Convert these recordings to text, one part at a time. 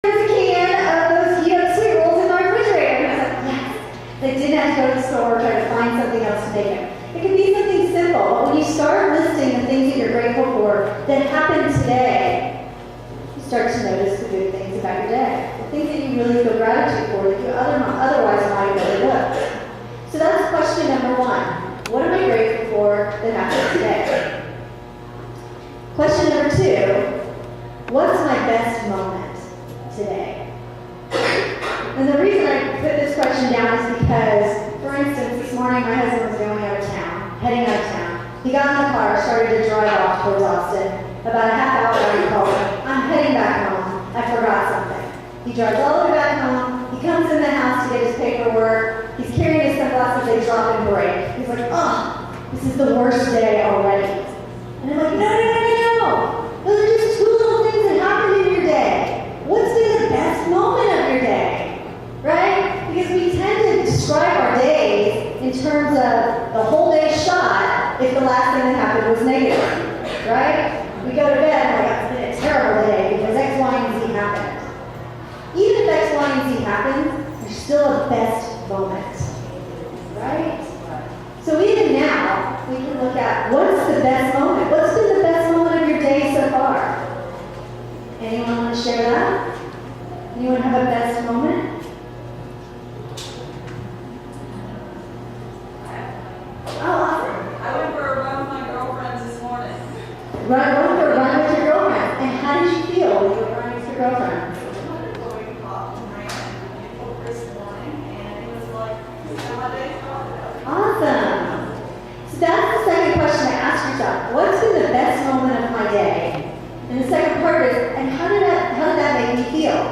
There's a can of those heat up sweet rolls in my refrigerator. And I was like, yes. They didn't have to go to the store or try to find something else to make it. It can be something simple, but when you start listing the things that you're grateful for that happened today, you start to notice the good things about your day. The things that you really feel gratitude for that you otherwise might overlook. So that's question number one. What am I grateful for that happened today? Question number two, what's my best moment today? And the reason I put this question down is because, for instance, this morning my husband was going out of town, heading out of town. He got in the car, started to drive off towards Austin. About a half hour later, he called me. I'm heading back home. I forgot something. He drives all the way back home. He comes in the house to get his paperwork. He's carrying his sunglasses. They drop and break. He's like, oh, this is the worst day already. And I'm like, no. Those are just two little things that happened in your day. What's been the best moment of your day? Right? Because we tend to describe our days in terms of the whole day shot if the last thing that happened was negative. Right? We go to bed and we're like, it's been a terrible day because X, Y, and Z happened. Even if X, Y, and Z happens, there's still a best moment. Right? So even now, we can look at what's the best moment? What's been the best moment of your day so far? Anyone want to share that? Anyone have a best moment? Oh, awesome. I went for a run with my girlfriends this morning. Run for a run with your girlfriend. And how did you feel when you were running with your girlfriend? Going off and ran this morning, and it was like, my day started. Awesome. So that's the second question to ask yourself. What's been the best moment of my day? And the second part is, and how did that make me feel?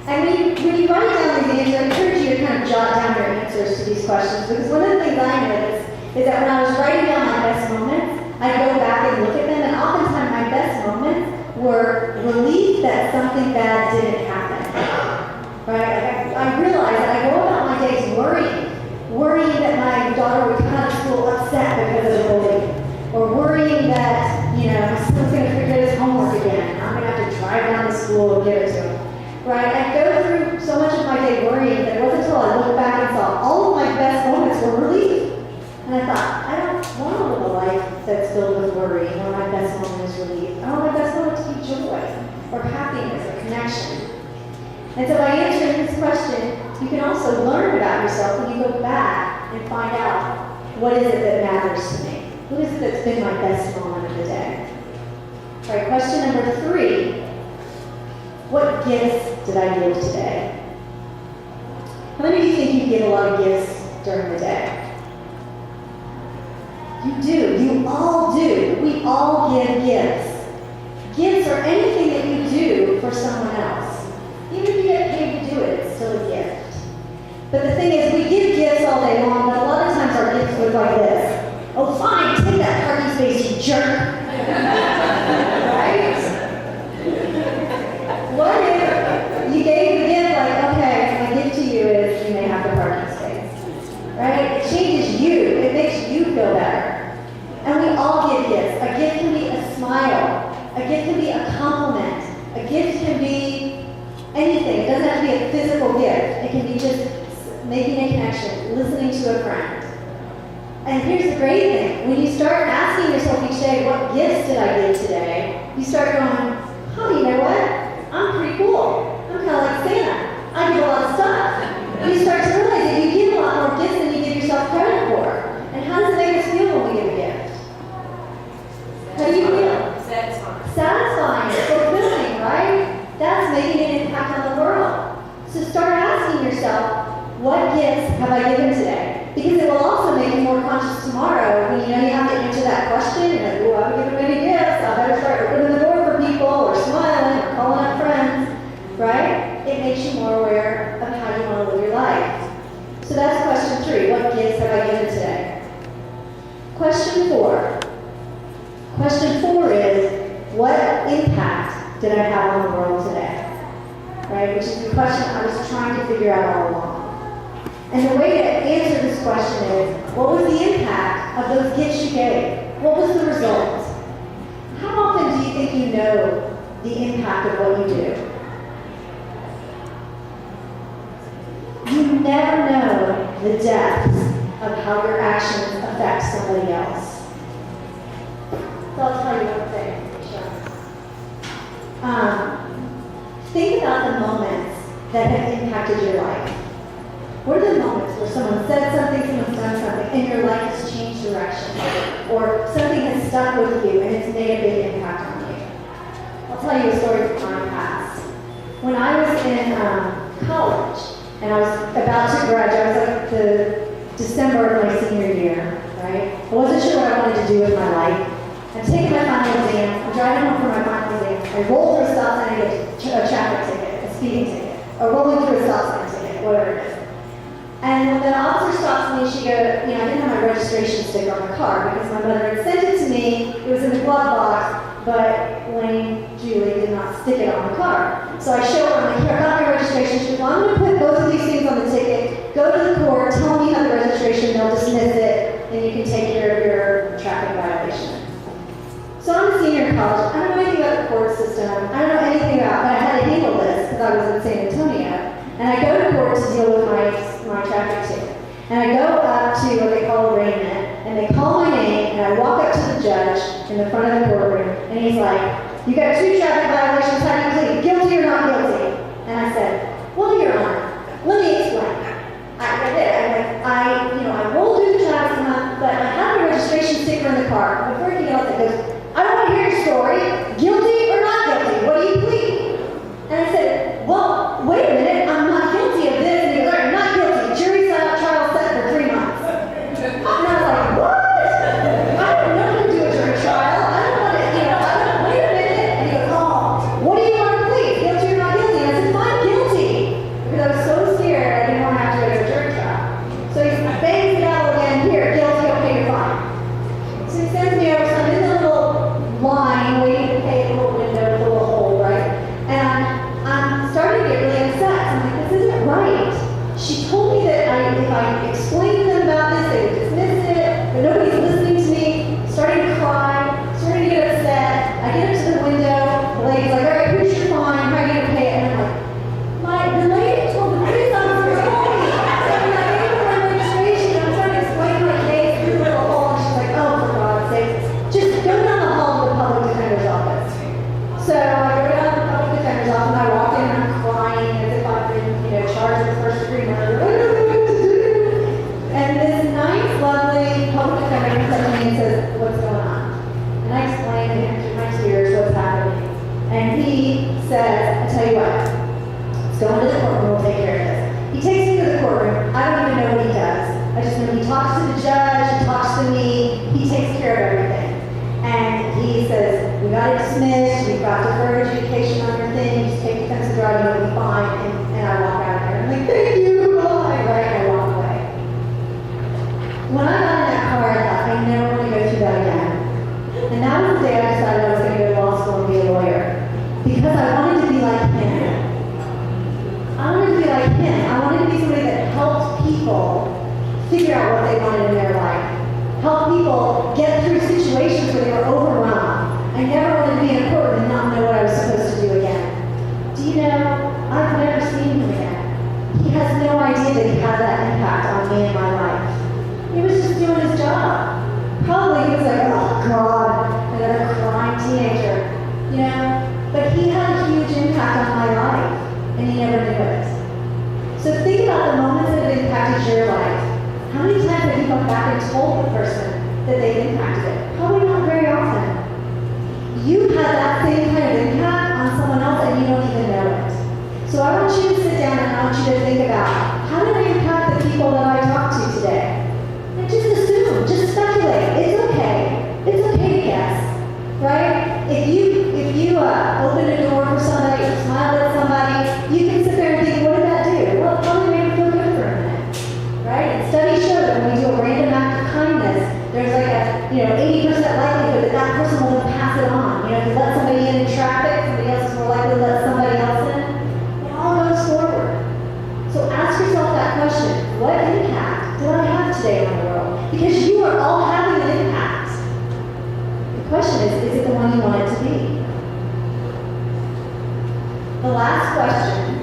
And when you write down these answers, I encourage you to kind of jot down your answers to these questions, because one of the things I noticed is that when I was writing down my best moments, I'd go back and look at them, and oftentimes my best moments were relief that something bad didn't happen. Right? I realized that I go about my days worrying that my daughter would come out of school upset because of bullying, or worrying that, my son's going to forget his homework again, and I'm going to have to drive down to school and give it to him. Right? I go through so much of my day worrying that it wasn't until I looked back and saw all of my best moments were relief. And I thought, I don't want to live a life that's filled with worry where my best moment is relief. I want my best moment to be joy, or happiness, or connection. And so by answering this question, you can also learn about yourself when you go back and find out what is it that matters to me. What is it that's been my best moment of the day? All right, question number 3. What gifts did I give today? How many of you think you give a lot of gifts during the day? You do. You all do. We all give gifts. Gifts are anything that you do for someone else. Even if you get paid to do it, it's still a gift. But the thing is, we give gifts all day long, but a lot of times our gifts look like this. Oh, fine, take that parking space, you jerk. Right? What if you gave the gift like, okay, my gift to you is you may have the parking space. Right? It changes you. It makes you feel better. And we all give gifts. A gift can be a smile. A gift can be a compliment. A gift can be anything. It doesn't have to be a physical gift. It can be just making a connection, listening to a friend. And here's the great thing. When you start asking yourself each day, what gifts did I give today? You start going, oh, you know what? I'm pretty cool. I'm kind of like Santa. I give a lot of stuff. You start to realize that you give a lot more gifts than you give yourself credit for. And how does it make us feel when we give a gift? How do you feel? Satisfying, fulfilling, right? That's making an impact on the world. So start asking yourself, what gifts have I given today? Because it will also make you more conscious tomorrow when you have to answer that question. You're like, oh, I haven't given many gifts. I better start opening the door for people, or smiling, or calling up friends, right? It makes you more aware of how you want to live your life. So that's question 3. What gifts have I given today? Question 4. Question 4 is, what impact did I have on the world today? Right? Which is the question I was trying to figure out all along. And the way to answer this question is, what was the impact of those gifts you gave? What was the result? How often do you think you know the impact of what you do? You never know the depths of how your actions affect somebody else. So I'll tell you one thing. Think about the moments that have impacted your life. What are the moments where someone said something, someone's done something, and your life has changed direction? Or something has stuck with you and it's made a big impact on you? I'll tell you a story from my past. When I was in college, and I was about to graduate, I was like the December of my senior year, right? I wasn't sure what I wanted to do with my life. I'm taking my final exam, I'm driving home for my final exam, I roll through a stop sign and get a traffic ticket, a speeding ticket, or rolling through a stop sign ticket, whatever it is. And when the officer stops me, she goes, I didn't have my registration sticker on the car because my mother had sent it to me, it was in the glove box, but Julie did not stick it on the car. So I show her, I'm like, here, I got my registration. She goes, well, I'm going to put both of these things on the ticket, go to the court, tell me you have the registration, they'll dismiss it, and you can take care of your traffic violation. So I'm a senior in college. I don't know anything about the court system. I don't know anything about, but I had to handle this because I was in San Antonio. And I go to court to deal with my traffic ticket. And I go up to what they call arraignment, and they call my name, and I walk up to the judge in the front of the courtroom, and he's like, you got 2 traffic violations, how do you plead, guilty or not guilty? And I said, well, Your Honor, let me explain. I did. I rolled through the traffic sign, but I have a registration sticker in the car. Before he else, it goes, I don't want to hear your story. Guilty or not guilty? What do you plead? And I said, well, wait a minute. I'm not guilty of this. And he goes, all right, not guilty. Jury trial set for 3 months. And I was like, what? I don't know how to do a jury trial. I don't want to, wait a minute. And he goes, oh, what do you want to plead? Guilty or not guilty? And I said, fine, guilty. Because I was so scared I didn't want to have to go to a jury trial. So he bangs the gavel again. Here, guilty, okay, you're fine. So he sends me over. So I'm in the little line waiting to pay a little window with a little hole, right? And I'm starting to get really upset. I'm like, this isn't right. She told me that if I explained to them about this, they would dismiss it, but nobody's listening to me. Starting to cry, starting to get upset. I get up to the window, the lady's like, all right, here's your fine, how are you gonna pay it? And I'm like, the lady told the police officer told me. And I gave her my registration, I'm trying to explain my case through the little hole, and she's like, oh, for God's sake, just go down the hall to the public defender's office. So I go down to the public defender's office, and I walk in and I'm crying as if I've been, charged with first degree murder. And this nice, lovely public defender comes up to me and says, what's going on? And I explain to him through my tears what's happening. And he says, I tell you what, let's go into the courtroom, we'll take care of this. He takes me to the courtroom. I don't even know what he does. I just know he talks to the judge, he talks to me, he takes care of everything. And he says, we got it dismissed, we've got deferred adjudication on your thing, you just take defensive driving, it'll be fine. And I walk out of there. I'm like, thank you, bye, right? And I walk away. When I got in that car, I thought, I never want to go through that again. And that was the day I decided I was going to go to law school and be a lawyer. Because I wanted to be like him. I wanted to be like him. I wanted to be somebody that helped people figure out what they wanted in their life. Help people get through situations where they were overwhelmed. I never wanted to be in a courtroom and not know what I was supposed to do again. Do you know, I've never seen him again. He has no idea that he had that impact on me in my life. He was just doing his job. Probably he was like, oh God, another crying teenager. But he had a huge impact on my life, and he never knew it. So think about the moments that have impacted your life. How many times have you come back and told the person that they impacted it? Probably not very often. You've had that same kind of impact on someone else and you don't even know it. So I want you to sit down and I want you to think about, how did I impact the people that I talked to today? And just assume, just speculate. It's okay. It's okay to guess, right? If you open a door for somebody or smile at somebody, you can sit there and think, what did that do? Well, it probably made them feel good for a minute, right? And studies show that when we do a random act of kindness, there's like a 80% likelihood that that person will then pass it on. If you let somebody in traffic, somebody else is more likely to let somebody else in. It all goes forward. So ask yourself that question: what impact do I have today on the world? Because you are all having an impact. The question is it the one you want it to be? The last question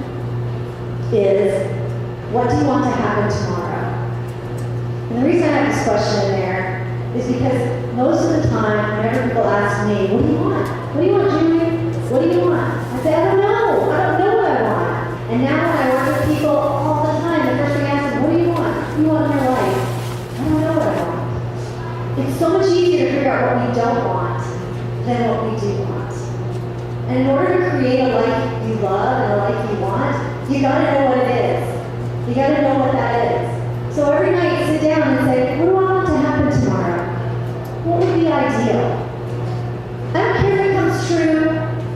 is, What do you want to happen tomorrow? And the reason I have this question in there is because most of the time, whenever people ask me, what do you want? What do you want, Julie? What do you want? I say, I don't know. I don't know what I want. And now when I work with people all the time, the first thing I ask them, what do you want? What do you want in your life? I don't know what I want. It's so much easier to figure out what we don't want than what we do want. And in order to create a life you love and a life you want, you gotta know what it is. You gotta know what that is. So every night, sit down and say, what do I want to happen tomorrow? What would be ideal? I don't care if it comes true.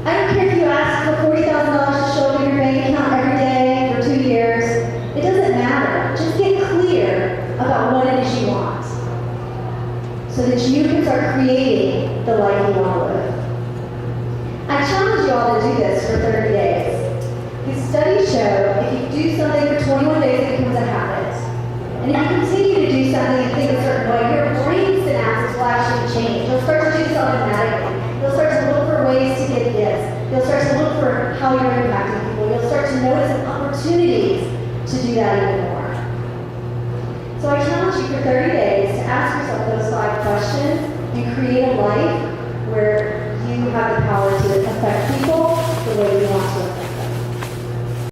I don't care if you ask for $40,000 to show up in your bank account every day for 2 years. It doesn't matter. Just get clear about what it is you want, so that you can start creating the life you want to live. I challenge you all to do this for 30 days. These studies show if you do something for 21 days, it becomes a habit. And if you continue to do something and think a certain way, your brain synapses will actually change. You'll start to do this automatically. You'll start to look for ways to get gifts. You'll start to look for how you're impacting people. You'll start to notice opportunities to do that even more. So I challenge you for 30 days to ask yourself those